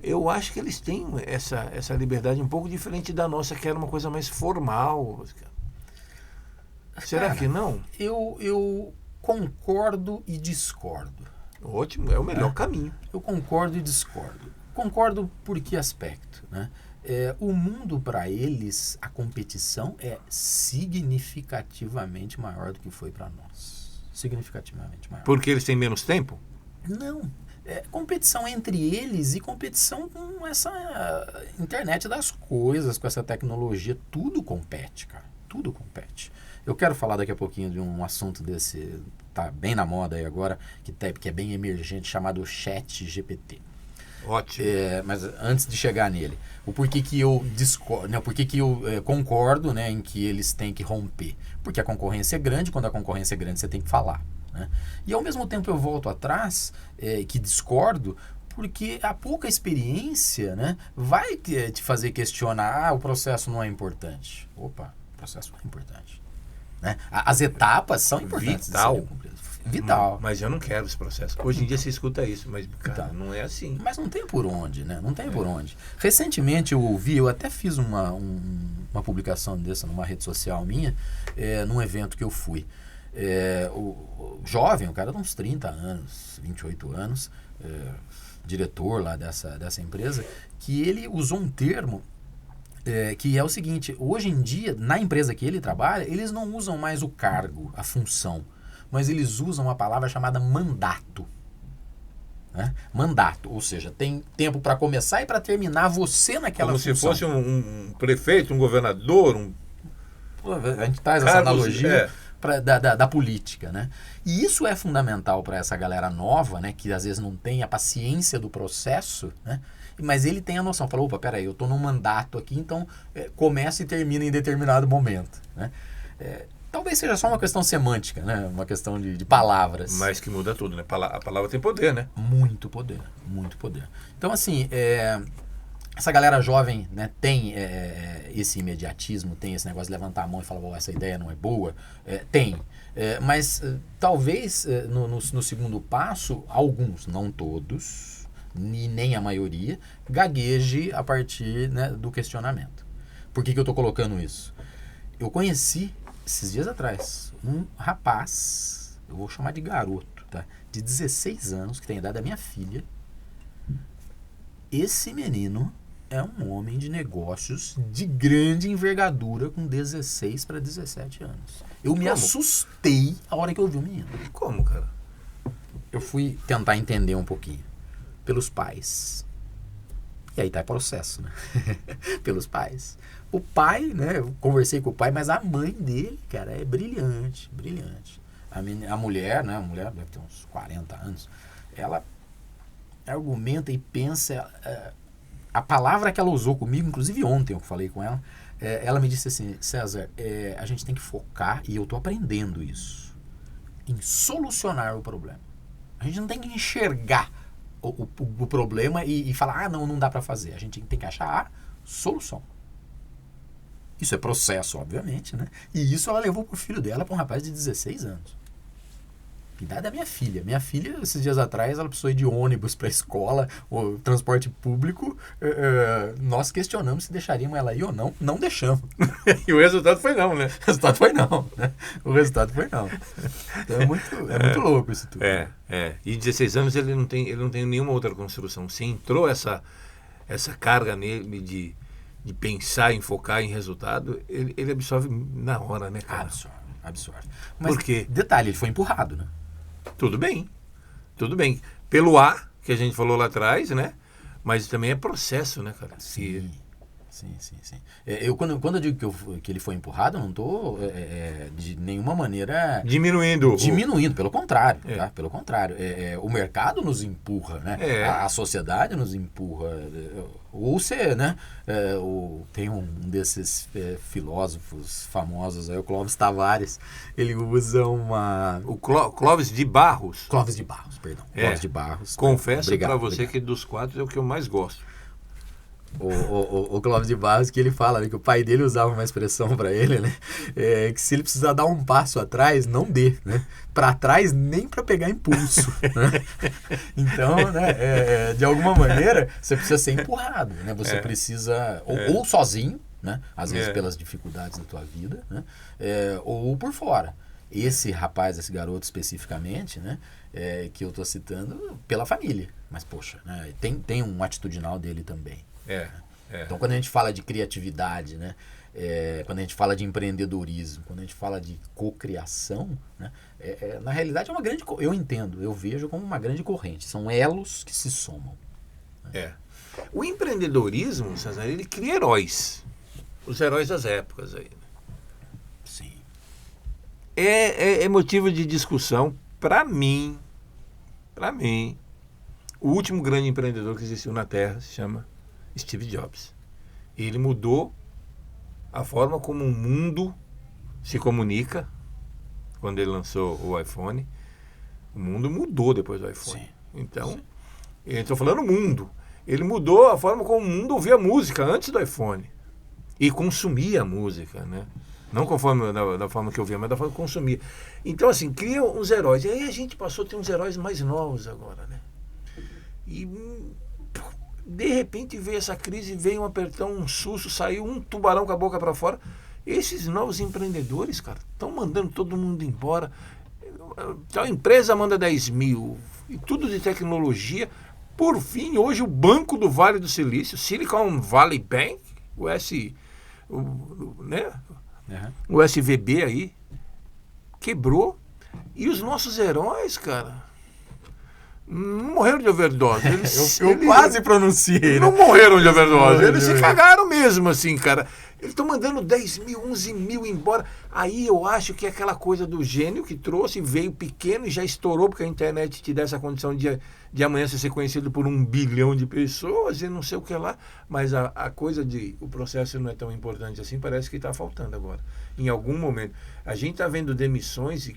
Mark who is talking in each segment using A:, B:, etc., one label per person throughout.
A: Eu acho que eles têm essa liberdade um pouco diferente da nossa, que era uma coisa mais formal. Será
B: Cara,
A: que não?
B: Eu concordo e discordo.
A: Ótimo, é o melhor caminho.
B: Eu concordo e discordo. Concordo por que aspecto, né? O mundo, para eles, a competição é significativamente maior do que foi para nós. Significativamente maior.
A: Porque eles têm menos tempo?
B: Não. Competição entre eles e competição com essa internet das coisas, com essa tecnologia. Tudo compete, cara. Tudo compete. Eu quero falar daqui a pouquinho de um assunto desse, tá bem na moda aí agora, que é bem emergente, chamado ChatGPT.
A: Ótimo.
B: Mas antes de chegar nele, o porquê que eu discordo, né, porquê que eu concordo, né, em que eles têm que romper. Porque a concorrência é grande, quando a concorrência é grande você tem que falar. Né? E ao mesmo tempo eu volto atrás, que discordo, porque a pouca experiência, né, vai te fazer questionar, o processo não é importante. Opa, o processo não é importante. Né? As etapas são importantes. Vital.
A: Mas eu não quero esse processo. Hoje em dia você escuta isso, mas, cara, não é assim.
B: Mas não tem por onde, né? Não tem por onde. Recentemente eu até fiz uma publicação dessa numa rede social minha, num evento que eu fui. O jovem, o cara de uns 30 anos, 28 anos, diretor lá dessa empresa, que ele usou um termo que é o seguinte: hoje em dia, na empresa que ele trabalha, eles não usam mais o cargo, a função, mas eles usam uma palavra chamada mandato. Né? Mandato, ou seja, tem tempo para começar e para terminar você naquela
A: Como
B: função.
A: se fosse um prefeito, um governador,
B: A gente traz essa analogia da política, né? E isso é fundamental para essa galera nova, né? Que às vezes não tem a paciência do processo, né? Mas ele tem a noção, fala, opa, peraí, eu estou num mandato aqui, então começa e termina em determinado momento, né? Talvez seja só uma questão semântica, né? Uma questão de palavras.
A: Mas que muda tudo, né? A palavra tem poder, né?
B: Muito poder, muito poder. Então, assim, essa galera jovem, né, tem esse imediatismo, tem esse negócio de levantar a mão e falar, essa ideia não é boa. Tem. Mas talvez no segundo passo, alguns, não todos, e nem a maioria, gagueje a partir, né, do questionamento. Por que eu estou colocando isso? Eu conheci, esses dias atrás, um rapaz, eu vou chamar de garoto, tá? De 16 anos, que tem a idade da minha filha. Esse menino é um homem de negócios de grande envergadura com 16 para 17 anos. Eu me assustei a hora que eu vi o menino.
A: Como, cara?
B: Eu fui tentar entender um pouquinho. Pelos pais. E aí tá processo, né? Pelos pais. O pai, né? Eu conversei com o pai, mas a mãe dele, cara, é brilhante, brilhante. A mulher, né? A mulher deve ter uns 40 anos. Ela argumenta e pensa. A palavra que ela usou comigo, inclusive ontem eu falei com ela, ela me disse assim, César, a gente tem que focar, e eu tô aprendendo isso, em solucionar o problema. A gente não tem que enxergar o problema e falar, não dá para fazer. A gente tem que achar a solução. Isso é processo, obviamente, né? E isso ela levou pro filho dela, para um rapaz de 16 anos. Idade da minha filha. Minha filha, esses dias atrás, ela precisou ir de ônibus para a escola, ou transporte público. Nós questionamos se deixaríamos ela ir ou não. Não deixamos.
A: E o resultado foi não, né?
B: O resultado foi não. Né? O resultado foi não. Então é muito louco isso tudo.
A: E 16 anos ele não tem nenhuma outra construção. Se entrou essa carga nele de pensar em focar em resultado, ele absorve na hora, né, cara?
B: Absorve. Mas,
A: por quê?
B: Detalhe, ele foi empurrado, né?
A: Tudo bem. Pelo A, que a gente falou lá atrás, né? Mas também é processo, né, cara?
B: Sim. Quando eu digo que ele foi empurrado, eu não estou de nenhuma maneira
A: diminuindo,
B: pelo contrário, tá? Pelo contrário, o mercado nos empurra, né? A sociedade nos empurra. Ou você, né? Tem um desses filósofos famosos, o Clóvis Tavares, ele usa o
A: Clóvis de Barros.
B: Clóvis de Barros, perdão. Clóvis de Barros.
A: Confesso para você que dos quatro é o que eu mais gosto.
B: o Clóvis de Barros, que ele fala, né, que o pai dele usava uma expressão para ele, né, que se ele precisar dar um passo atrás, não dê, né, para trás nem para pegar impulso, né? Então, né, de alguma maneira, você precisa ser empurrado, né, você precisa, ou sozinho, né, às vezes pelas dificuldades da tua vida, né, ou por fora. Esse rapaz, esse garoto especificamente, né, que eu estou citando, pela família. Mas, poxa, né, tem um atitudinal dele também. Então, quando a gente fala de criatividade, né, quando a gente fala de empreendedorismo, quando a gente fala de cocriação, né, na realidade é uma grande... Eu entendo, eu vejo como uma grande corrente. São elos que se somam. Né?
A: O empreendedorismo, César, ele cria heróis. Os heróis das épocas aí.
B: Sim.
A: É motivo de discussão para mim. O último grande empreendedor que existiu na Terra se chama Steve Jobs. Ele mudou a forma como o mundo se comunica. Quando ele lançou o iPhone, o mundo mudou depois do iPhone.
B: Sim.
A: Então, eu estou falando mundo. Ele mudou a forma como o mundo ouvia música antes do iPhone. E consumia música, né? Não conforme da forma que eu via, mas da forma que consumia. Então, assim, cria uns heróis. E aí a gente passou a ter uns heróis mais novos agora, né? E, de repente, veio essa crise, veio um apertão, um susto, saiu um tubarão com a boca para fora. Esses novos empreendedores, cara, estão mandando todo mundo embora. A empresa manda 10 mil, e tudo de tecnologia. Por fim, hoje, o Banco do Vale do Silício, Silicon Valley Bank, o SVB aí, quebrou. E os nossos heróis, cara, não morreram de overdose.
B: Eu quase pronunciei.
A: Não morreram de overdose. Eles se cagaram mesmo, assim, cara. Eles estão mandando 10 mil, 11 mil embora. Aí eu acho que é aquela coisa do gênio que trouxe, veio pequeno e já estourou, porque a internet te dá essa condição de amanhã ser conhecido por 1 bilhão de pessoas e não sei o que lá. Mas a coisa o processo não é tão importante assim, parece que está faltando agora. Em algum momento. A gente está vendo demissões e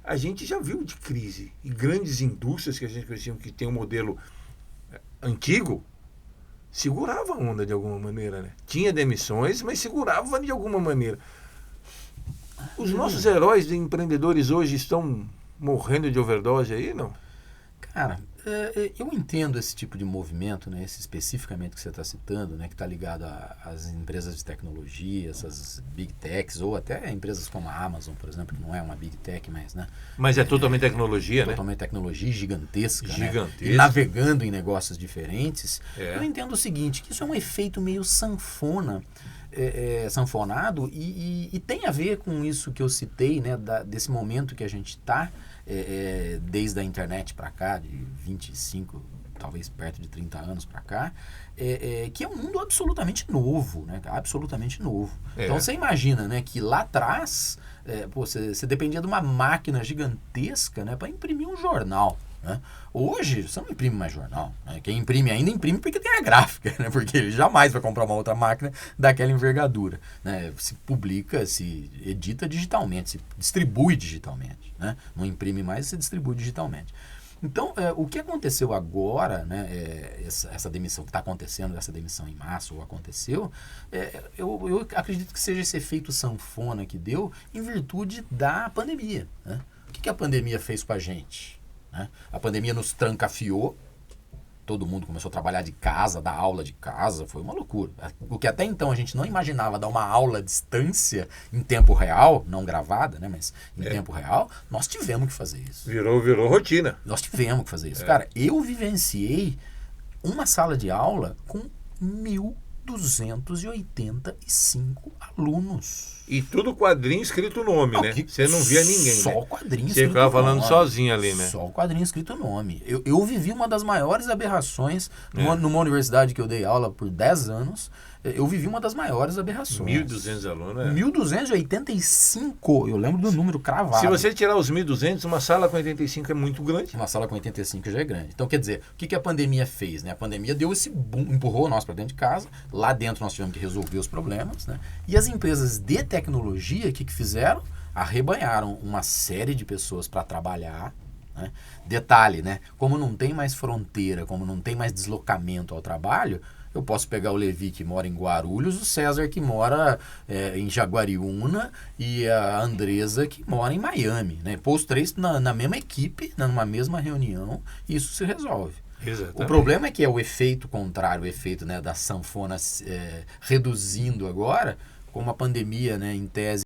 A: a gente já viu de crise. E grandes indústrias que a gente conhecia, que tem um modelo antigo, segurava a onda de alguma maneira, né? Tinha demissões, mas segurava de alguma maneira. Os nossos heróis de empreendedores hoje estão morrendo de overdose aí, não?
B: Cara, eu entendo esse tipo de movimento, né, esse especificamente que você está citando, né, que está ligado às empresas de tecnologia, essas big techs, ou até empresas como a Amazon, por exemplo, que não é uma big tech, mas... Né,
A: mas é totalmente tecnologia, né?
B: Totalmente tecnologia, gigantesca.
A: Gigantesca.
B: Né, e navegando em negócios diferentes. Eu entendo o seguinte, que isso é um efeito meio sanfona, sanfonado, e tem a ver com isso que eu citei, né, desse momento que a gente está, desde a internet para cá, de 25, talvez perto de 30 anos para cá, que é um mundo absolutamente novo, né? Absolutamente novo. Então você imagina, né, que lá atrás você dependia de uma máquina gigantesca, né, para imprimir um jornal. Né? Hoje você não imprime mais jornal, né? Quem imprime ainda imprime porque tem a gráfica, né? Porque ele jamais vai comprar uma outra máquina daquela envergadura, né? Se publica, se edita digitalmente, se distribui digitalmente, né? Não imprime mais, se distribui digitalmente. Então, o que aconteceu agora, né, essa demissão que está acontecendo, essa demissão em massa ou aconteceu, eu acredito que seja esse efeito sanfona que deu em virtude da pandemia. Né? O que a pandemia fez com a gente? Né? A pandemia nos trancafiou, todo mundo começou a trabalhar de casa, dar aula de casa, foi uma loucura. O que até então a gente não imaginava dar uma aula à distância em tempo real, não gravada, né, mas em tempo real, nós tivemos que fazer isso.
A: Virou rotina.
B: Nós tivemos que fazer isso. Cara, eu vivenciei uma sala de aula com 1.285 alunos.
A: E tudo quadrinho escrito nome, né? Você não via ninguém,
B: só
A: né?
B: O quadrinho
A: Você ficava falando sozinho ali, né?
B: Só o quadrinho escrito nome. Eu vivi uma das maiores aberrações numa universidade que eu dei aula por 10 anos. Eu vivi uma das maiores aberrações.
A: 1.200 alunos,
B: 1.285, eu lembro do número cravado.
A: Se você tirar os 1.200, uma sala com 85 é muito grande.
B: Uma sala com 85 já é grande. Então, quer dizer, o que a pandemia fez? Né? A pandemia deu esse boom, empurrou nós para dentro de casa. Lá dentro nós tivemos que resolver os problemas. Né? E as empresas de tecnologia, o que fizeram? Arrebanharam uma série de pessoas para trabalhar. Né? Detalhe, né? Como não tem mais fronteira, como não tem mais deslocamento ao trabalho, Eu posso pegar o Levi, que mora em Guarulhos, o César, que mora em Jaguariúna, e a Andresa, que mora em Miami, né? Pôr os três na mesma equipe, numa mesma reunião, e isso se resolve.
A: Exatamente.
B: O problema é que é o efeito contrário, o efeito, né, da sanfona reduzindo agora, como a pandemia, né, em tese,